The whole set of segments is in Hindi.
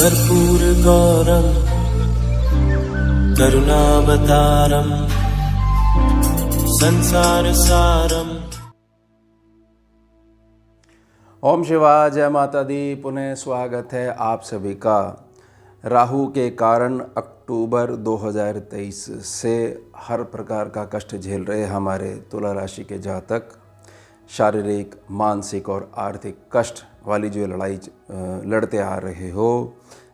कर्पूरगौरं करुणावतारं संसारसारम्। ओम शिवाय, जय माता दी। पुनः स्वागत है आप सभी का। राहु के कारण अक्टूबर 2023 से हर प्रकार का कष्ट झेल रहे हमारे तुला राशि के जातक, शारीरिक, मानसिक और आर्थिक कष्ट वाली जो लड़ाई लड़ते आ रहे हो,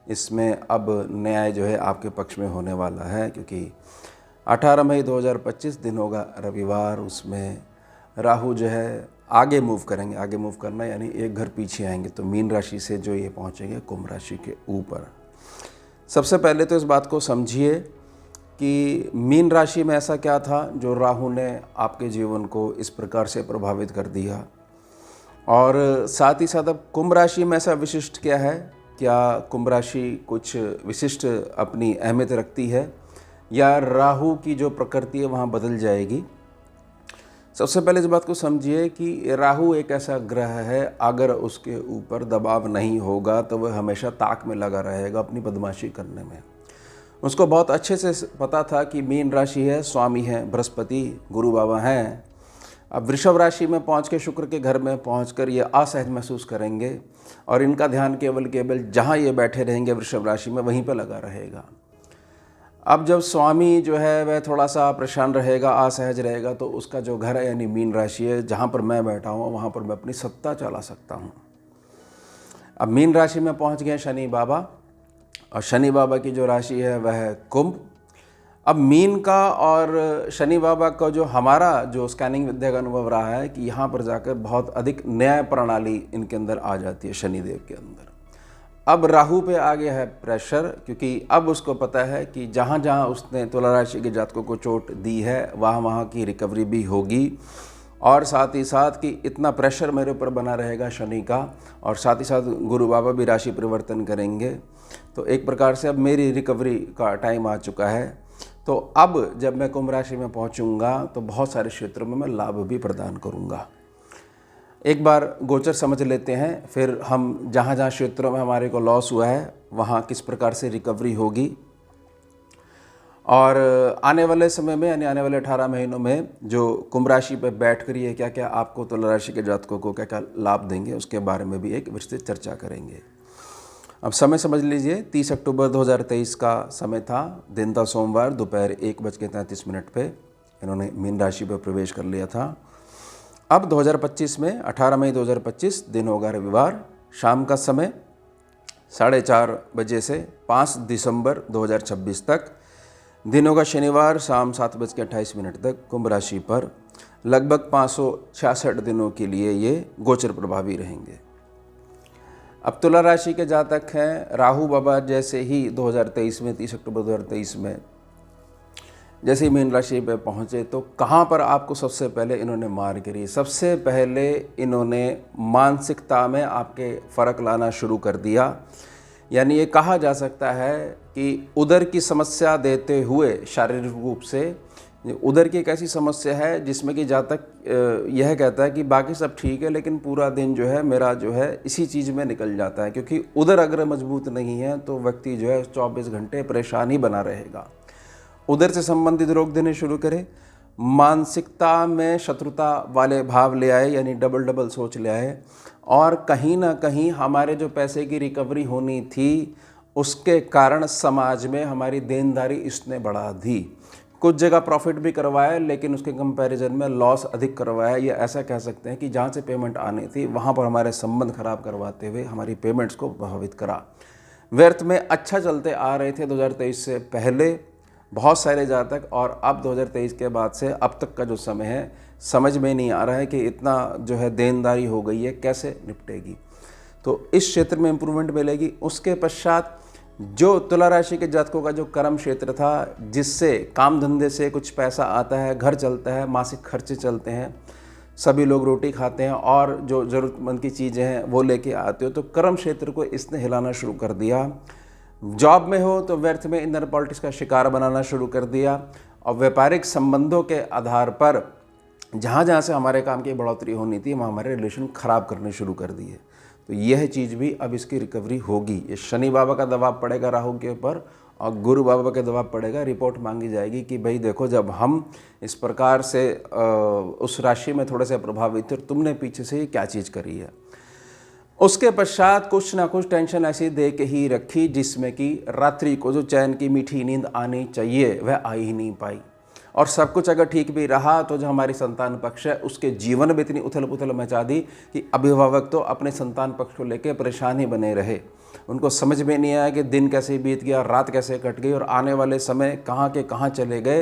इसमें अब न्याय जो है आपके पक्ष में होने वाला है। क्योंकि 18 मई 2025 दिन होगा रविवार, उसमें राहु जो है आगे मूव करेंगे। आगे मूव करना यानी एक घर पीछे आएंगे, तो मीन राशि से जो ये पहुंचेंगे कुंभ राशि के ऊपर। सबसे पहले तो इस बात को समझिए कि मीन राशि में ऐसा क्या था जो राहु ने आपके जीवन को इस प्रकार से प्रभावित कर दिया, और साथ ही साथ अब कुंभ राशि में ऐसा विशिष्ट क्या है। क्या कुंभ राशि कुछ विशिष्ट अपनी अहमियत रखती है, या राहु की जो प्रकृति है वहाँ बदल जाएगी। सबसे पहले इस बात को समझिए कि राहु एक ऐसा ग्रह है, अगर उसके ऊपर दबाव नहीं होगा तो वह हमेशा ताक में लगा रहेगा अपनी बदमाशी करने में। उसको बहुत अच्छे से पता था कि मीन राशि है, स्वामी है बृहस्पति, गुरु बाबा हैं। अब वृषभ राशि में पहुंच के, शुक्र के घर में पहुंचकर ये असहज महसूस करेंगे, और इनका ध्यान केवल जहां ये बैठे रहेंगे वृषभ राशि में, वहीं पर लगा रहेगा। अब जब स्वामी जो है वह थोड़ा सा परेशान रहेगा, असहज रहेगा, तो उसका जो घर है यानी मीन राशि है, जहाँ पर मैं बैठा हूँ वहाँ पर मैं अपनी सत्ता चला सकता हूँ। अब मीन राशि में पहुँच गए शनि बाबा, और शनि बाबा की जो राशि है वह है कुंभ। अब मीन का और शनि बाबा का जो हमारा जो स्कैनिंग विद्या का अनुभव रहा है कि यहाँ पर जाकर बहुत अधिक न्याय प्रणाली इनके अंदर आ जाती है शनिदेव के अंदर। अब राहु पे आ गया है प्रेशर, क्योंकि अब उसको पता है कि जहाँ जहाँ उसने तुला राशि के जातकों को चोट दी है वहाँ की रिकवरी भी होगी, और साथ ही साथ कि इतना प्रेशर मेरे ऊपर बना रहेगा शनि का, और साथ ही साथ गुरु बाबा भी राशि परिवर्तन करेंगे। तो एक प्रकार से अब मेरी रिकवरी का टाइम आ चुका है। तो अब जब मैं कुंभ राशि में पहुँचूँगा तो बहुत सारे क्षेत्रों में मैं लाभ भी प्रदान करूँगा। एक बार गोचर समझ लेते हैं, फिर हम जहाँ जहाँ क्षेत्रों में हमारे को लॉस हुआ है वहाँ किस प्रकार से रिकवरी होगी, और आने वाले समय में यानी आने वाले 18 महीनों में जो कुंभ राशि पर बैठ कर ये क्या क्या आपको तुला राशि के जातकों को क्या क्या लाभ देंगे, उसके बारे में भी एक विस्तृत चर्चा करेंगे। अब समय समझ लीजिए, 30 अक्टूबर 2023 का समय था, दिन था सोमवार, दोपहर 1:33 पे इन्होंने मीन राशि पर प्रवेश कर लिया था। अब 2025 में 18 मई 2025 दिन होगा रविवार, शाम का समय 4:30 बजे से 5 दिसंबर 2026 तक। दिन होगा शनिवार, शाम 7:28 तक कुंभ राशि पर लगभग 566 दिनों के लिए ये गोचर प्रभावी रहेंगे। अब तुला राशि के जातक हैं, राहु बाबा जैसे ही 2023 में 30 अक्टूबर 2023 में जैसे ही मीन राशि पे पहुँचे, तो कहाँ पर आपको सबसे पहले इन्होंने मार करी। सबसे पहले इन्होंने मानसिकता में आपके फ़र्क लाना शुरू कर दिया। यानी ये कहा जा सकता है कि उदर की समस्या देते हुए शारीरिक रूप से, उदर की एक ऐसी समस्या है जिसमें कि जातक यह कहता है कि बाकी सब ठीक है, लेकिन पूरा दिन जो है मेरा जो है इसी चीज़ में निकल जाता है। क्योंकि उदर अगर मजबूत नहीं है तो व्यक्ति जो है 24 घंटे परेशान ही बना रहेगा। उधर से संबंधित रोग देने शुरू करे, मानसिकता में शत्रुता वाले भाव ले आए, यानी डबल सोच ले आए, और कहीं ना कहीं हमारे जो पैसे की रिकवरी होनी थी उसके कारण समाज में हमारी देनदारी इसने बढ़ा दी। कुछ जगह प्रॉफिट भी करवाया, लेकिन उसके कंपैरिजन में लॉस अधिक करवाया। या ऐसा कह सकते हैं कि जहाँ से पेमेंट आनी थी वहाँ पर हमारे संबंध खराब करवाते हुए हमारी पेमेंट्स को प्रभावित करा। व्यर्थ में अच्छा चलते आ रहे थे 2023 से पहले बहुत सारे जातक, और अब 2023 के बाद से अब तक का जो समय है समझ में नहीं आ रहा है कि इतना जो है देनदारी हो गई है, कैसे निपटेगी। तो इस क्षेत्र में इम्प्रूवमेंट मिलेगी। उसके पश्चात जो तुला राशि के जातकों का जो कर्म क्षेत्र था, जिससे काम धंधे से कुछ पैसा आता है, घर चलता है, मासिक खर्चे चलते हैं, सभी लोग रोटी खाते हैं, और जो ज़रूरतमंद की चीज़ें हैं वो लेके आते हो, तो कर्म क्षेत्र को इसने हिलाना शुरू कर दिया। जॉब में हो तो व्यर्थ में इंटर पॉलिटिक्स का शिकार बनाना शुरू कर दिया, और व्यापारिक संबंधों के आधार पर जहाँ जहाँ से हमारे काम की बढ़ोतरी होनी थी वहाँ हमारे रिलेशन ख़राब करने शुरू कर दिए। तो यह चीज़ भी अब इसकी रिकवरी होगी। ये शनि बाबा का दबाव पड़ेगा राहु के ऊपर और गुरु बाबा का दबाव पड़ेगा। रिपोर्ट मांगी जाएगी कि भाई देखो, जब हम इस प्रकार से उस राशि में थोड़े से प्रभावित थे, तुमने पीछे से क्या चीज़ करी है। उसके पश्चात कुछ ना कुछ टेंशन ऐसी दे के ही रखी जिसमें कि रात्रि को जो चैन की मीठी नींद आनी चाहिए वह आ ही नहीं पाई। और सब कुछ अगर ठीक भी रहा तो जो हमारी संतान पक्ष है उसके जीवन में इतनी उथल पुथल मचा दी कि अभिभावक तो अपने संतान पक्ष को लेकर परेशान ही बने रहे। उनको समझ में नहीं आया कि दिन कैसे बीत गया, रात कैसे कट गई और आने वाले समय कहाँ के कहाँ चले गए।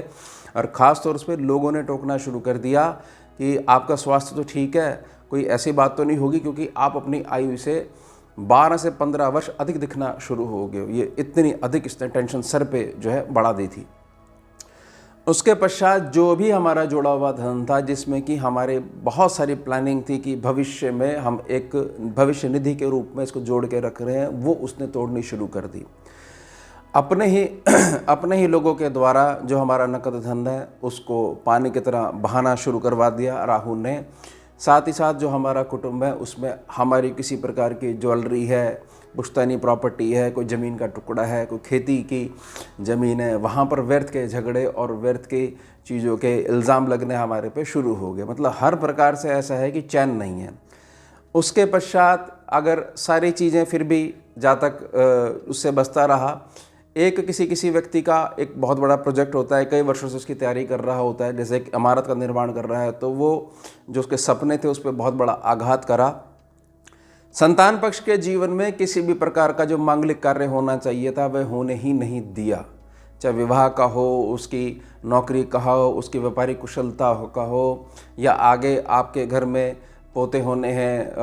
और ख़ास तौर पर लोगों ने टोकना शुरू कर दिया कि आपका स्वास्थ्य तो ठीक है, कोई ऐसी बात तो नहीं होगी, क्योंकि आप अपनी आयु से 12 से 15 वर्ष अधिक दिखना शुरू हो गए। ये इतनी अधिक इसने टेंशन सर पे जो है बढ़ा दी थी। उसके पश्चात जो भी हमारा जोड़ा हुआ धन था, जिसमें कि हमारे बहुत सारी प्लानिंग थी कि भविष्य में हम एक भविष्य निधि के रूप में इसको जोड़ के रख रहे हैं, वो उसने तोड़नी शुरू कर दी। अपने ही लोगों के द्वारा जो हमारा नकद धन है उसको पानी की तरह बहाना शुरू करवा दिया राहु ने। साथ ही साथ जो हमारा कुटुंब है उसमें हमारी किसी प्रकार की ज्वेलरी है, पुश्तैनी प्रॉपर्टी है, कोई ज़मीन का टुकड़ा है, कोई खेती की ज़मीन है, वहाँ पर व्यर्थ के झगड़े और व्यर्थ की चीज़ों के इल्ज़ाम लगने हमारे पे शुरू हो गए। मतलब हर प्रकार से ऐसा है कि चैन नहीं है। उसके पश्चात अगर सारी चीज़ें फिर भी जहाँ तक उससे बचता रहा, एक किसी व्यक्ति का एक बहुत बड़ा प्रोजेक्ट होता है, कई वर्षों से उसकी तैयारी कर रहा होता है, जैसे एक इमारत का निर्माण कर रहा है, तो वो जो उसके सपने थे उस पर बहुत बड़ा आघात करा। संतान पक्ष के जीवन में किसी भी प्रकार का जो मांगलिक कार्य होना चाहिए था वह होने ही नहीं दिया, चाहे विवाह का हो, उसकी नौकरी का हो, उसकी व्यापारिक कुशलता का हो, या आगे आपके घर में पोते होने हैं,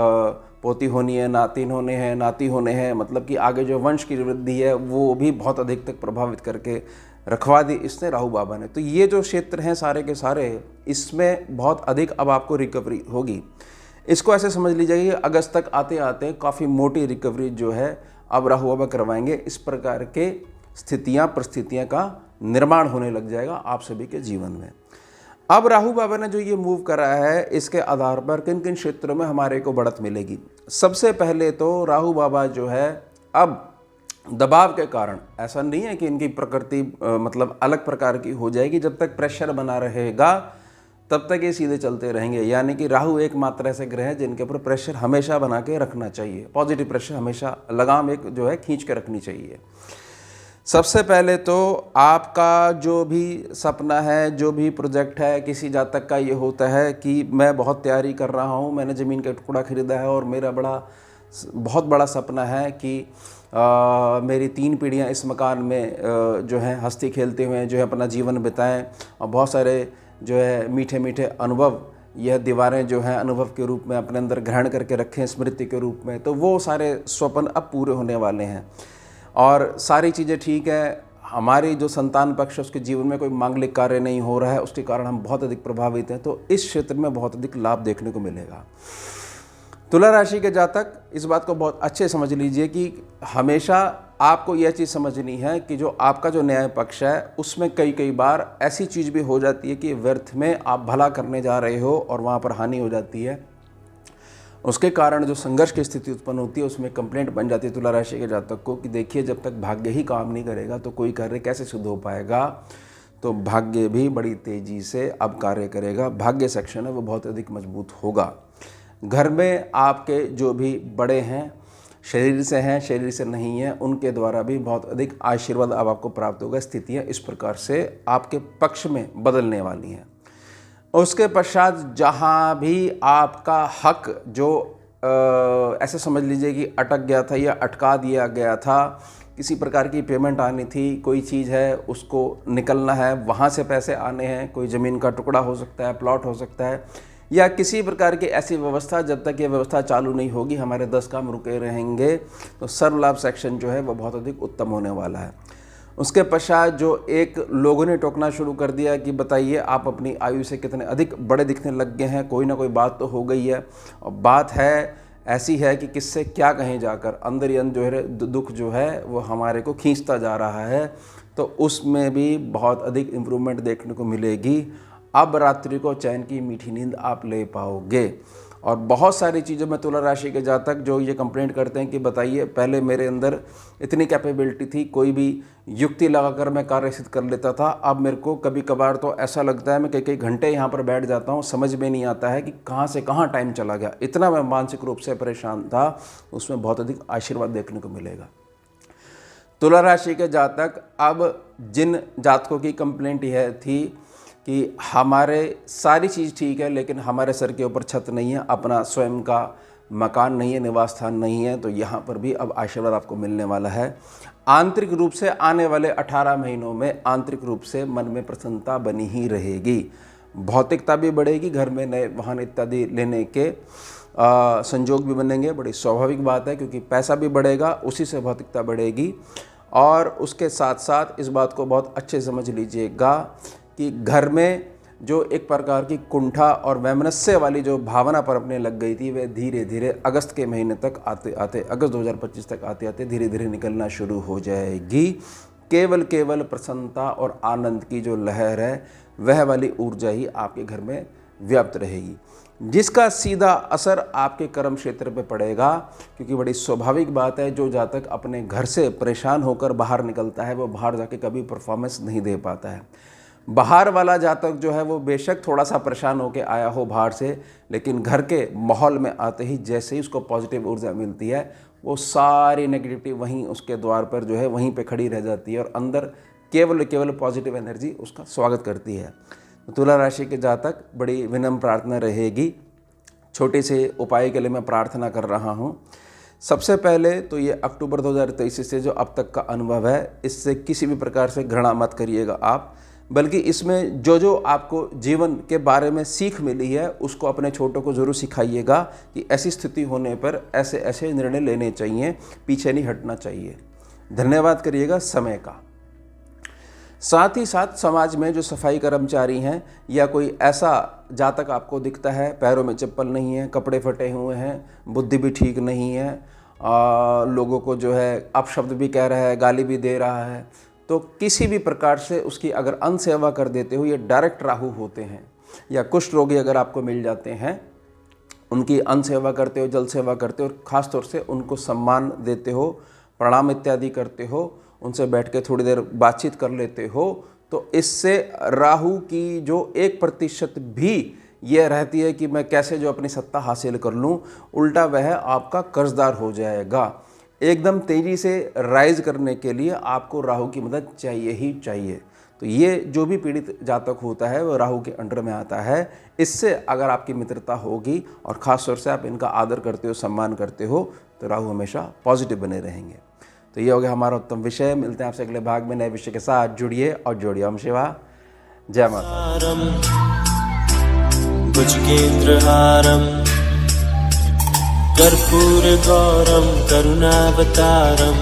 पोती होनी है, नातिन होने हैं, नाती होने हैं, मतलब कि आगे जो वंश की वृद्धि है वो भी बहुत अधिक तक प्रभावित करके रखवा दी इसने राहु बाबा ने। तो ये जो क्षेत्र हैं सारे के सारे, इसमें बहुत अधिक अब आपको रिकवरी होगी। इसको ऐसे समझ लीजिए कि अगस्त तक आते आते काफ़ी मोटी रिकवरी जो है अब राहु बाबा करवाएंगे। इस प्रकार के स्थितियाँ परिस्थितियाँ का निर्माण होने लग जाएगा आप सभी के जीवन में। अब राहु बाबा ने जो ये मूव करा है, इसके आधार पर किन किन क्षेत्रों में हमारे को बढ़त मिलेगी। सबसे पहले तो राहु बाबा जो है अब दबाव के कारण, ऐसा नहीं है कि इनकी प्रकृति मतलब अलग प्रकार की हो जाएगी, जब तक प्रेशर बना रहेगा तब तक ये सीधे चलते रहेंगे। यानी कि राहु एकमात्र ऐसे ग्रह है जिनके ऊपर प्रेशर हमेशा बना के रखना चाहिए, पॉजिटिव प्रेशर हमेशा, लगाम एक जो है खींच के रखनी चाहिए। सबसे पहले तो आपका जो भी सपना है, जो भी प्रोजेक्ट है, किसी जातक का ये होता है कि मैं बहुत तैयारी कर रहा हूँ, मैंने ज़मीन का टुकड़ा खरीदा है और मेरा बहुत बड़ा सपना है कि मेरी 3 पीढ़ियाँ इस मकान में जो है हंसती खेलते हुए जो है अपना जीवन बिताएं और बहुत सारे जो है मीठे मीठे अनुभव, यह दीवारें जो हैं अनुभव के रूप में अपने अंदर ग्रहण करके रखें स्मृति के रूप में। तो वो सारे स्वप्न अब पूरे होने वाले हैं और सारी चीज़ें ठीक है। हमारी जो संतान पक्ष उसके जीवन में कोई मांगलिक कार्य नहीं हो रहा है, उसके कारण हम बहुत अधिक प्रभावित हैं, तो इस क्षेत्र में बहुत अधिक लाभ देखने को मिलेगा। तुला राशि के जातक इस बात को बहुत अच्छे समझ लीजिए कि हमेशा आपको यह चीज़ समझनी है कि जो आपका जो न्याय पक्ष है उसमें कई बार ऐसी चीज़ भी हो जाती है कि व्यर्थ में आप भला करने जा रहे हो और वहाँ पर हानि हो जाती है। उसके कारण जो संघर्ष की स्थिति उत्पन्न होती है उसमें कंप्लेंट बन जाती है तुला राशि के जातक को कि देखिए, जब तक भाग्य ही काम नहीं करेगा तो कोई कार्य कैसे सिद्ध हो पाएगा। तो भाग्य भी बड़ी तेज़ी से अब कार्य करेगा। भाग्य सेक्शन है वो बहुत अधिक मजबूत होगा। घर में आपके जो भी बड़े हैं, शरीर से हैं, शरीर से नहीं हैं, उनके द्वारा भी बहुत अधिक आशीर्वाद अब आपको प्राप्त होगा। स्थितियाँ इस प्रकार से आपके पक्ष में बदलने वाली हैं। उसके पश्चात जहाँ भी आपका हक जो ऐसे समझ लीजिए कि अटक गया था या अटका दिया गया था, किसी प्रकार की पेमेंट आनी थी, कोई चीज़ है उसको निकलना है, वहाँ से पैसे आने हैं, कोई ज़मीन का टुकड़ा हो सकता है, प्लॉट हो सकता है, या किसी प्रकार की ऐसी व्यवस्था, जब तक ये व्यवस्था चालू नहीं होगी हमारे 10 काम रुके रहेंगे। तो सर्व लाभ सेक्शन जो है वो बहुत अधिक उत्तम होने वाला है। उसके पश्चात जो एक लोगों ने टोकना शुरू कर दिया कि बताइए आप अपनी आयु से कितने अधिक बड़े दिखने लग गए हैं, कोई ना कोई बात तो हो गई है। और बात है ऐसी है कि किससे क्या कहें जाकर, अंदर ही अंदर जो है दुख जो है वो हमारे को खींचता जा रहा है। तो उसमें भी बहुत अधिक इम्प्रूवमेंट देखने को मिलेगी। अब रात्रि को चैन की मीठी नींद आप ले पाओगे और बहुत सारी चीज़ों में तुला राशि के जातक जो ये कंप्लेंट करते हैं कि बताइए पहले मेरे अंदर इतनी कैपेबिलिटी थी, कोई भी युक्ति लगाकर मैं कार्य सिद्ध कर लेता था, अब मेरे को कभी कभार तो ऐसा लगता है मैं कई घंटे यहाँ पर बैठ जाता हूँ, समझ में नहीं आता है कि कहाँ से कहाँ टाइम चला गया, इतना मैं मानसिक रूप से परेशान था। उसमें बहुत अधिक आशीर्वाद देखने को मिलेगा। तुला राशि के जातक, अब जिन जातकों की कंप्लेंट यह थी कि हमारे सारी चीज़ ठीक है लेकिन हमारे सर के ऊपर छत नहीं है, अपना स्वयं का मकान नहीं है, निवास स्थान नहीं है, तो यहाँ पर भी अब आशीर्वाद आपको मिलने वाला है। आंतरिक रूप से आने वाले 18 महीनों में आंतरिक रूप से मन में प्रसन्नता बनी ही रहेगी। भौतिकता भी बढ़ेगी, घर में नए वाहन इत्यादि लेने के संजोग भी बनेंगे, बड़ी स्वाभाविक बात है क्योंकि पैसा भी बढ़ेगा, उसी से भौतिकता बढ़ेगी। और उसके साथ साथ इस बात को बहुत अच्छे समझ लीजिएगा कि घर में जो एक प्रकार की कुंठा और वैमनस्य वाली जो भावना पर अपने लग गई थी, वह धीरे धीरे अगस्त के महीने तक आते आते, अगस्त 2025 तक आते आते धीरे धीरे निकलना शुरू हो जाएगी। केवल प्रसन्नता और आनंद की जो लहर है वह वाली ऊर्जा ही आपके घर में व्याप्त रहेगी, जिसका सीधा असर आपके कर्म क्षेत्र पे पड़ेगा। क्योंकि बड़ी स्वाभाविक बात है, जो जातक अपने घर से परेशान होकर बाहर निकलता है वो बाहर जाके कभी परफॉर्मेंस नहीं दे पाता है। बाहर वाला जातक जो है वो बेशक थोड़ा सा परेशान होकर आया हो बाहर से, लेकिन घर के माहौल में आते ही जैसे ही उसको पॉजिटिव ऊर्जा मिलती है, वो सारी नेगेटिविटी वहीं उसके द्वार पर जो है वहीं पे खड़ी रह जाती है और अंदर केवल पॉजिटिव एनर्जी उसका स्वागत करती है। तुला राशि के जातक, बड़ी विनम्र प्रार्थना रहेगी, छोटे से उपाय के लिए मैं प्रार्थना कर रहा हूँ। सबसे पहले तो ये अक्टूबर 2023 से जो अब तक का अनुभव है, इससे किसी भी प्रकार से घृणा मत करिएगा आप, बल्कि इसमें जो आपको जीवन के बारे में सीख मिली है उसको अपने छोटों को ज़रूर सिखाइएगा कि ऐसी स्थिति होने पर ऐसे ऐसे निर्णय लेने चाहिए, पीछे नहीं हटना चाहिए। धन्यवाद करिएगा समय का। साथ ही साथ समाज में जो सफाई कर्मचारी हैं या कोई ऐसा जातक आपको दिखता है, पैरों में चप्पल नहीं है, कपड़े फटे हुए हैं, बुद्धि भी ठीक नहीं है, लोगों को जो है अपशब्द भी कह रहा है, गाली भी दे रहा है, तो किसी भी प्रकार से उसकी अगर अनसेवा कर देते हो, ये डायरेक्ट राहु होते हैं। या कुष्ठ रोगी अगर आपको मिल जाते हैं, उनकी अनसेवा करते हो, जल सेवा करते हो और ख़ास तौर से उनको सम्मान देते हो, प्रणाम इत्यादि करते हो, उनसे बैठ के थोड़ी देर बातचीत कर लेते हो, तो इससे राहु की जो 1% भी ये रहती है कि मैं कैसे जो अपनी सत्ता हासिल कर लूँ, उल्टा वह आपका कर्जदार हो जाएगा। एकदम तेज़ी से राइज करने के लिए आपको राहु की मदद चाहिए ही चाहिए। तो ये जो भी पीड़ित जातक होता है वो राहु के अंडर में आता है। इससे अगर आपकी मित्रता होगी और ख़ास तौर से आप इनका आदर करते हो, सम्मान करते हो, तो राहु हमेशा पॉजिटिव बने रहेंगे। तो ये हो गया हमारा उत्तम विषय। मिलते हैं आपसे अगले भाग में नए विषय के साथ। जुड़िए और जोड़िए। ओम शिवा, जय माता। भुजगेन्द्रहारम् कर्पूरगौरं करुणावतारं